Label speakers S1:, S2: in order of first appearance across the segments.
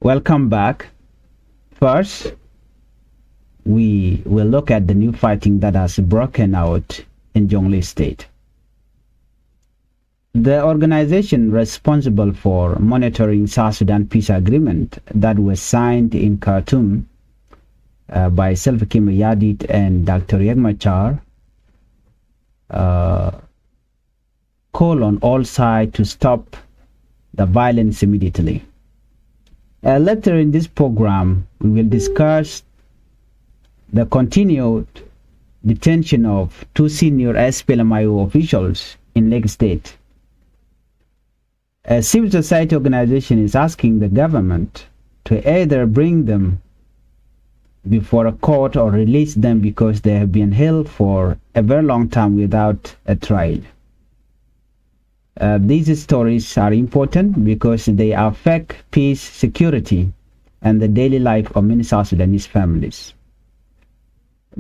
S1: Welcome back. First, we will look at the new fighting that has broken out in Jonglei State. The organization responsible for monitoring South Sudan peace agreement that was signed in Khartoum by Salva Kiir Mayardit and Dr. Riek Machar call on all sides to stop the violence immediately. Later in this program, we will discuss the continued detention of two senior SPLM officials in Lake State. A civil society organization is asking the government to either bring them before a court or release them because they have been held for a very long time without a trial. These stories are important because they affect peace, security, and the daily life of many South Sudanese families.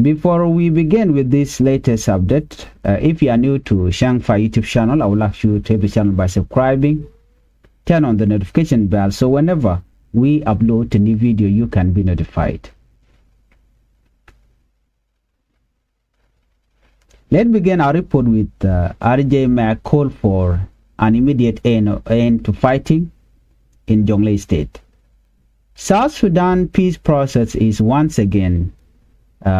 S1: Before we begin with this latest update, if you are new to Changfied YouTube channel, I would like you to help the channel by subscribing, turn on the notification bell so whenever we upload a new video, you can be notified. Let's begin our report with RJ Mac call for an immediate end to fighting in Jonglei State. South Sudan peace process is once again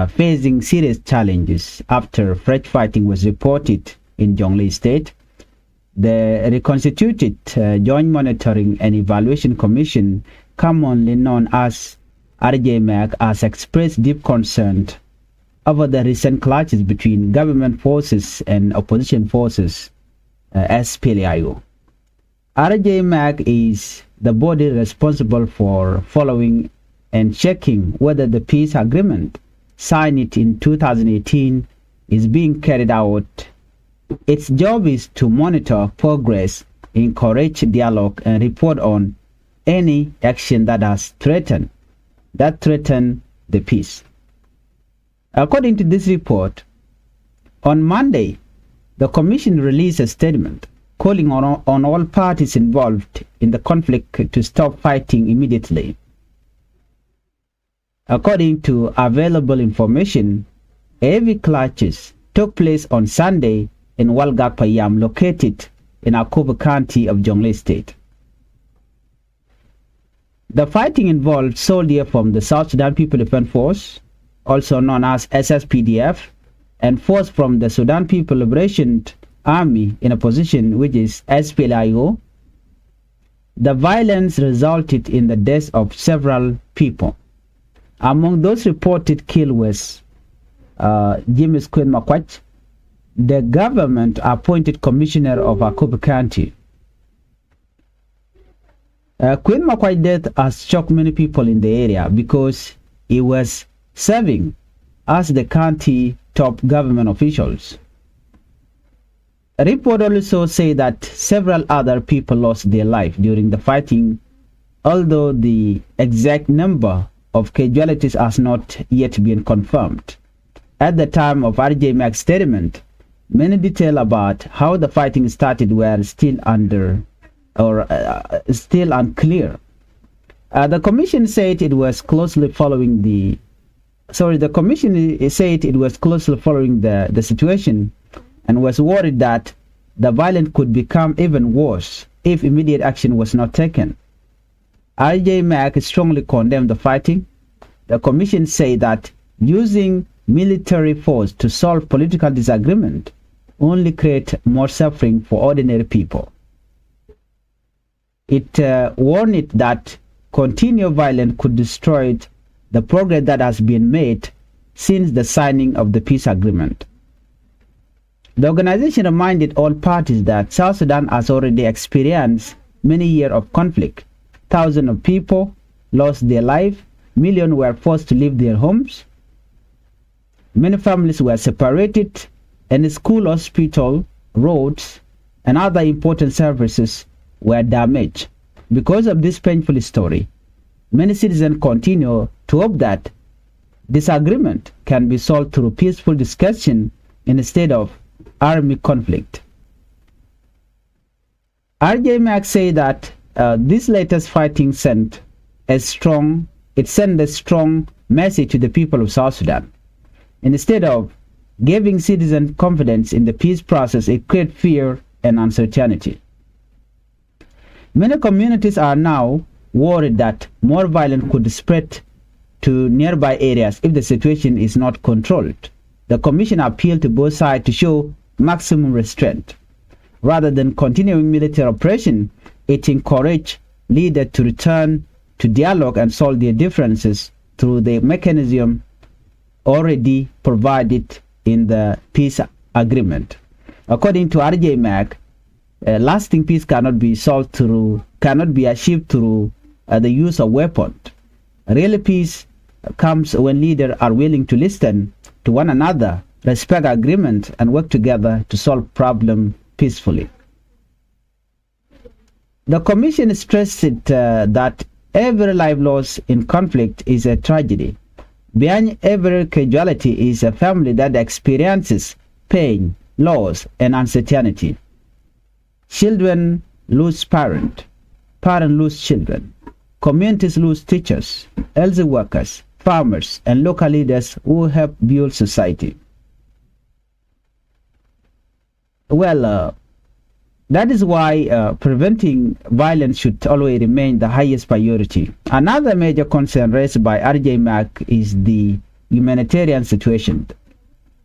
S1: facing serious challenges after fresh fighting was reported in Jonglei State. The reconstituted Joint Monitoring and Evaluation Commission, commonly known as RJMAC, has expressed deep concern over the recent clashes between government forces and opposition forces, SPLM. RJMAC is the body responsible for following and checking whether the peace agreement signed in 2018 is being carried out. Its job is to monitor progress, encourage dialogue, and report on any action that has threatened the peace. According to this report, on Monday, the Commission released a statement calling on all parties involved in the conflict to stop fighting immediately. According to available information, heavy clashes took place on Sunday in Walgakpayam, located in Akuba County of Jonglei State. The fighting involved soldiers from the South Sudan People Defense Force, also known as SSPDF, and force from the Sudan People Liberation Army in opposition, which is SPLIO. The violence resulted in the deaths of several people. Among those reported killed was James Queen Makwach, the government-appointed commissioner of Akuba County. Queen Makwach's death has shocked many people in the area because he was serving as the county top government officials. A report also says that several other people lost their life during the fighting, although the exact number of casualties has not yet been confirmed. At the time of RJMAC's statement, many details about how the fighting started were still still unclear. The commission said it was closely following the situation and was worried that the violence could become even worse if immediate action was not taken. RJMAC strongly condemned the fighting. The commission said that using military force to solve political disagreement only create more suffering for ordinary people. It warned that continued violence could destroy the progress that has been made since the signing of the peace agreement. The organization reminded all parties that South Sudan has already experienced many years of conflict. Thousands of people lost their life, millions were forced to leave their homes, many families were separated, and school, hospital, roads, and other important services were damaged. Because of this painful story, many citizens continue to hope that disagreement can be solved through peaceful discussion instead of army conflict. RJ Mac say that this latest fighting sent it sends a strong message to the people of South Sudan. Instead of giving citizens confidence in the peace process, it creates fear and uncertainty. Many communities are now worried that more violence could spread to nearby areas if the situation is not controlled. The Commission appealed to both sides to show maximum restraint. Rather than continuing military operation, it encouraged leaders to return to dialogue and solve their differences through the mechanism already provided in the peace agreement. According to RJMAC, lasting peace cannot be achieved through the use of weapons. Real peace comes when leaders are willing to listen to one another, respect agreement, and work together to solve problems peacefully. The Commission stressed that every life lost in conflict is a tragedy. Behind every casualty is a family that experiences pain, loss, and uncertainty. Children lose parents lose children, communities lose teachers, elder workers, farmers, and local leaders who help build society. Well, that is why preventing violence should always remain the highest priority. Another major concern raised by RJMAC is the humanitarian situation.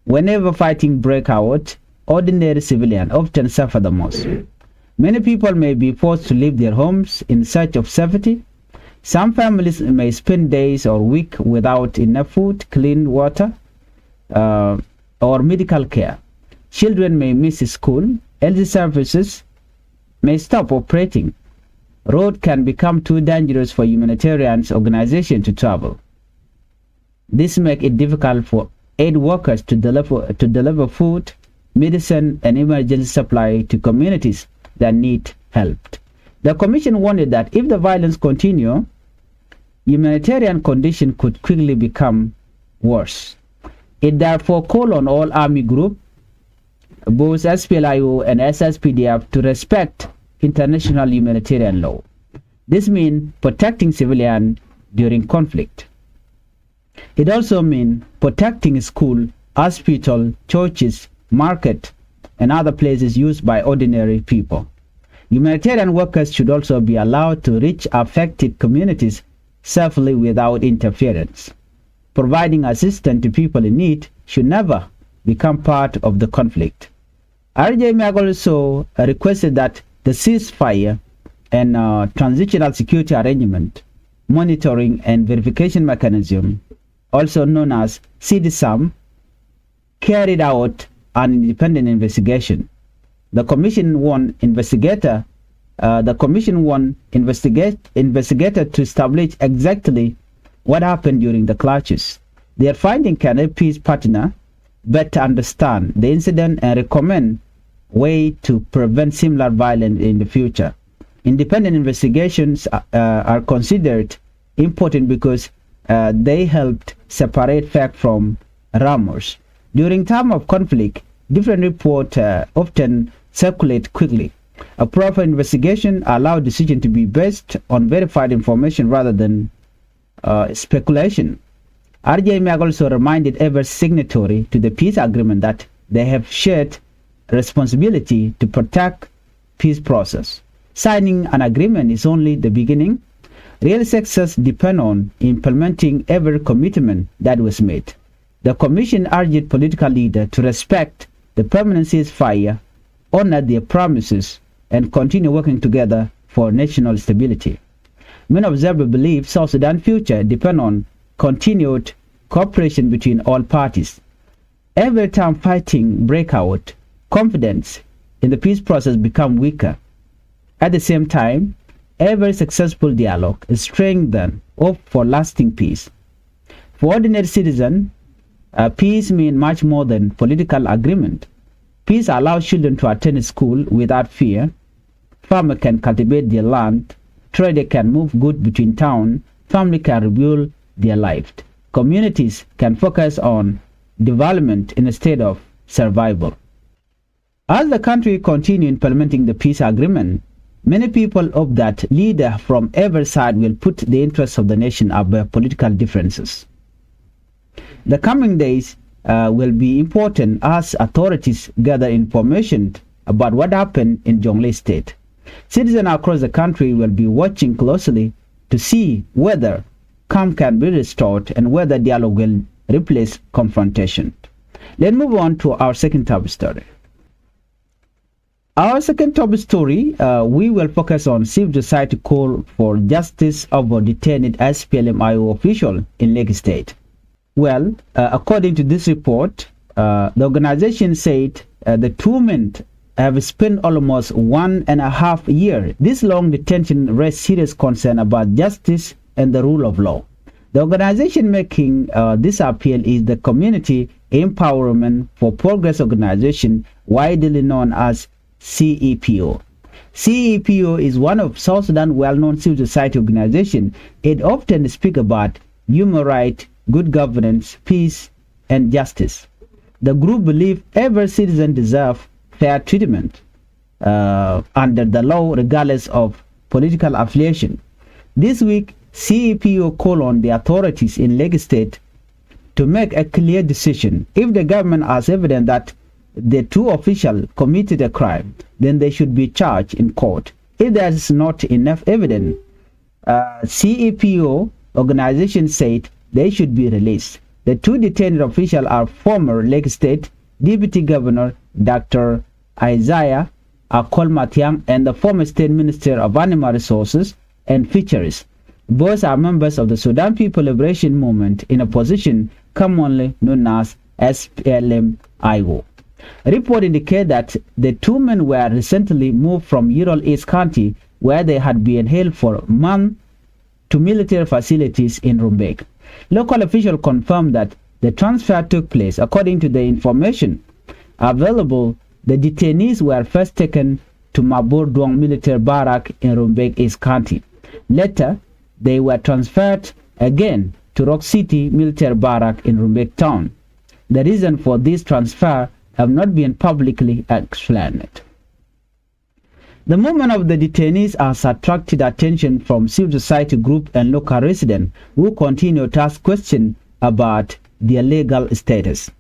S1: Whenever fighting breaks out, ordinary civilians often suffer the most. Many people may be forced to leave their homes in search of safety. Some families may spend days or weeks without enough food, clean water, or medical care. Children may miss school. Health services may stop operating. Roads can become too dangerous for humanitarian organizations to travel. This makes it difficult for aid workers to deliver food, medicine, and emergency supply to communities that need help. The Commission warned that if the violence continues, humanitarian conditions could quickly become worse. It therefore called on all army groups, both SPLIO and SSPDF, to respect international humanitarian law. This means protecting civilians during conflict. It also means protecting schools, hospitals, churches, markets, and other places used by ordinary people. Humanitarian workers should also be allowed to reach affected communities safely without interference. Providing assistance to people in need should never become part of the conflict. RJMAG also requested that the ceasefire and transitional security arrangement, monitoring and verification mechanism, also known as CDSAM, carried out an independent investigation. The Commission warned investigator to establish exactly what happened during the clashes. Their finding can help peace partner better understand the incident and recommend ways to prevent similar violence in the future. Independent investigations are considered important because they helped separate fact from rumors. During time of conflict, different reports often circulate quickly. A proper investigation allows decision to be based on verified information rather than speculation. RJMAG also reminded every signatory to the peace agreement that they have shared responsibility to protect peace process. Signing an agreement is only the beginning. Real success depends on implementing every commitment that was made. The Commission urged political leaders to respect the permanent ceasefire, honor their promises, and continue working together for national stability. Many observers believe South Sudan's future depends on continued cooperation between all parties. Every time fighting breaks out, confidence in the peace process becomes weaker. At the same time, every successful dialogue strengthens hope for lasting peace. For ordinary citizens, peace means much more than political agreement. Peace allows children to attend school without fear. Farmers can cultivate their land. Traders can move goods between towns. Families can rebuild their lives. Communities can focus on development instead of survival. As the country continues implementing the peace agreement, Many people hope that leaders from every side will put the interests of the nation above political differences. The coming days will be important as authorities gather information about what happened in Jonglei State. Citizens across the country will be watching closely to see whether calm can be restored and whether dialogue will replace confrontation. Let's move on to our second top story. Our second top story, we will focus on civil society call for justice over detained SPLM-IO official in Lake State. Well, according to this report, the organization said the two men have spent almost 1.5 years. This long detention raised serious concern about justice and the rule of law. The organization making this appeal is the Community Empowerment for Progress organization, widely known as CEPO. CEPO is one of South Sudan's well-known civil society organizations. It often speaks about human rights, good governance, peace, and justice. The group believes every citizen deserves fair treatment under the law, regardless of political affiliation. This week, CEPO called on the authorities in Lake State to make a clear decision. If the government has evidence that the two officials committed a crime, then they should be charged in court. If there is not enough evidence, CEPO organization said they should be released. The two detained officials are former Lake State Deputy Governor Dr. Isaiah Akolmatiang and the former State Minister of Animal Resources and Fisheries. Both are members of the Sudan People Liberation Movement in a position commonly known as SPLM-IO. Reports indicate that the two men were recently moved from Ural East County, where they had been held for months, to military facilities in Rumbek. Local officials confirmed that the transfer took place. According to the information available, the detainees were first taken to Mabur Duang military barrack in Rumbek East County. Later, they were transferred again to Rock City military barrack in Rumbek town. The reason for this transfer have not been publicly explained. The movement of the detainees has attracted attention from civil society groups and local residents who continue to ask questions about their legal status.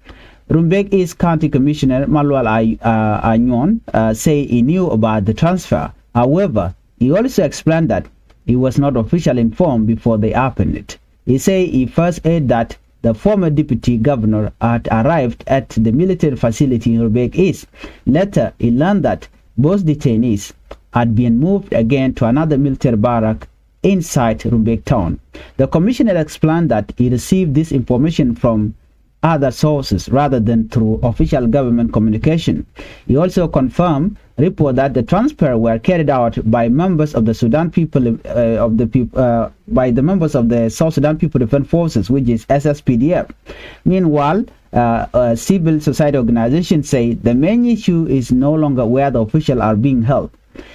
S1: Rumbek East County Commissioner Malwal Anyon say he knew about the transfer. However, he also explained that he was not officially informed before they happened. He said he first heard that the former deputy governor had arrived at the military facility in Rumbek East. Later, he learned that both detainees had been moved again to another military barrack inside Rumbek town. The commissioner explained that he received this information from other sources rather than through official government communication. He also confirmed report that the transfer were carried out by members of the Sudan People by the members of the South Sudan People Defense Forces, which is SSPDF. Meanwhile, civil society organizations say the main issue is no longer where the officials are being held.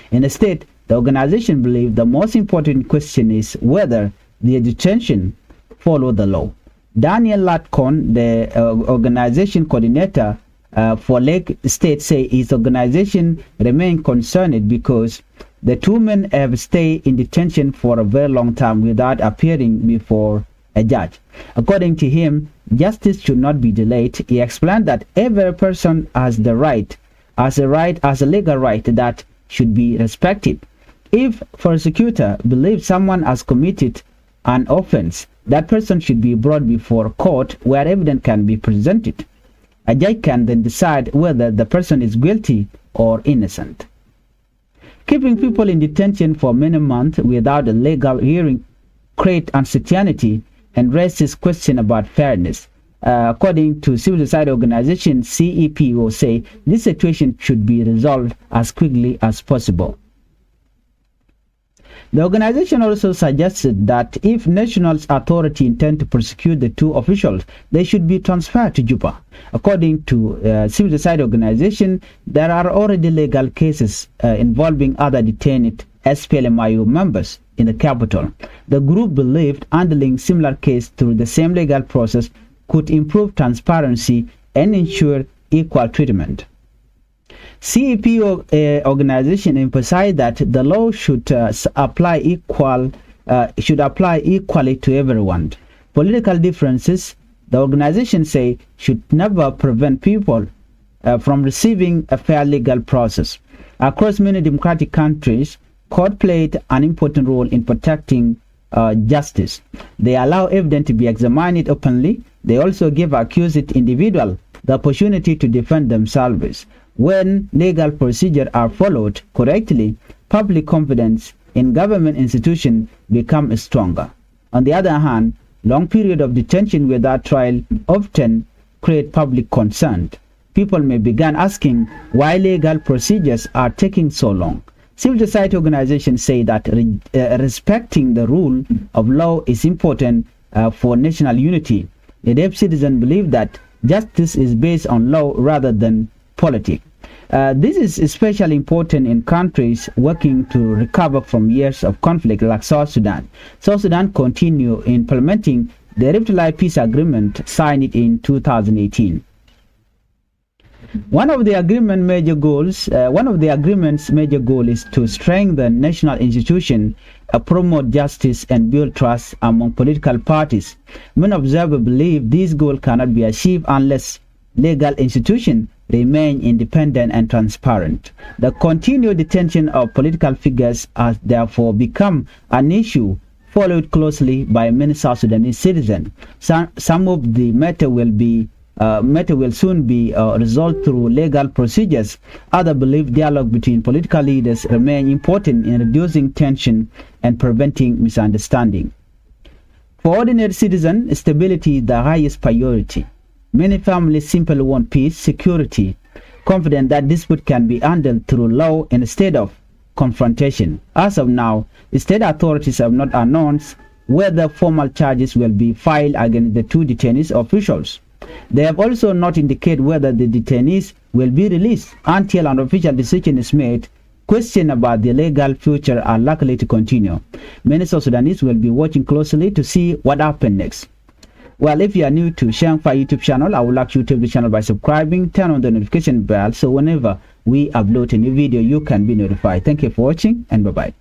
S1: Instead, the organization believes the most important question is whether the detention follow the law. Daniel Latkon, the organization coordinator for Lake State, say his organization remain concerned because the two men have stayed in detention for a very long time without appearing before a judge. According to him, justice should not be delayed. He explained that every person has a legal right that should be respected. If prosecutor believes someone has committed an offense, that person should be brought before court where evidence can be presented. A judge can then decide whether the person is guilty or innocent. Keeping people in detention for many months without a legal hearing creates uncertainty and raises questions about fairness. According to civil society organization CEPO, say this situation should be resolved as quickly as possible. The organization also suggested that if national authority intend to prosecute the two officials, they should be transferred to Juba. According to civil society organization, there are already legal cases involving other detained SPLM-IO members in the capital. The group believed handling similar case through the same legal process could improve transparency and ensure equal treatment. CEPO organization emphasized that the law should apply equally to everyone. Political differences, the organization say, should never prevent people from receiving a fair legal process. Across many democratic countries, court played an important role in protecting justice. They allow evidence to be examined openly. They also give accused individuals the opportunity to defend themselves. When legal procedures are followed correctly, public confidence in government institutions becomes stronger. On the other hand, long periods of detention without trial often create public concern. People may begin asking why legal procedures are taking so long. Civil society organizations say that respecting the rule of law is important for national unity. The deaf citizens believe that justice is based on law rather than politics. This is especially important in countries working to recover from years of conflict like South Sudan. South Sudan continue implementing the Rift-Valley Peace Agreement signed in 2018. One of the agreement's major goals is to strengthen national institutions, promote justice, and build trust among political parties. Many observers believe this goal cannot be achieved unless legal institutions remain independent and transparent. The continued detention of political figures has therefore become an issue followed closely by many South Sudanese citizens. Some of the matter will soon be resolved through legal procedures. Others believe dialogue between political leaders remain important in reducing tension and preventing misunderstanding. For ordinary citizens, stability is the highest priority. Many families simply want peace, security, confident that dispute can be handled through law instead of confrontation. As of now, state authorities have not announced whether formal charges will be filed against the two detainees officials. They have also not indicated whether the detainees will be released until an official decision is made. Questions about the legal future are likely to continue. Many South Sudanese will be watching closely to see what happens next. Well, if you are new to Changfied YouTube channel, I would like you to the channel by subscribing, turn on the notification bell so whenever we upload a new video, you can be notified. Thank you for watching and bye-bye.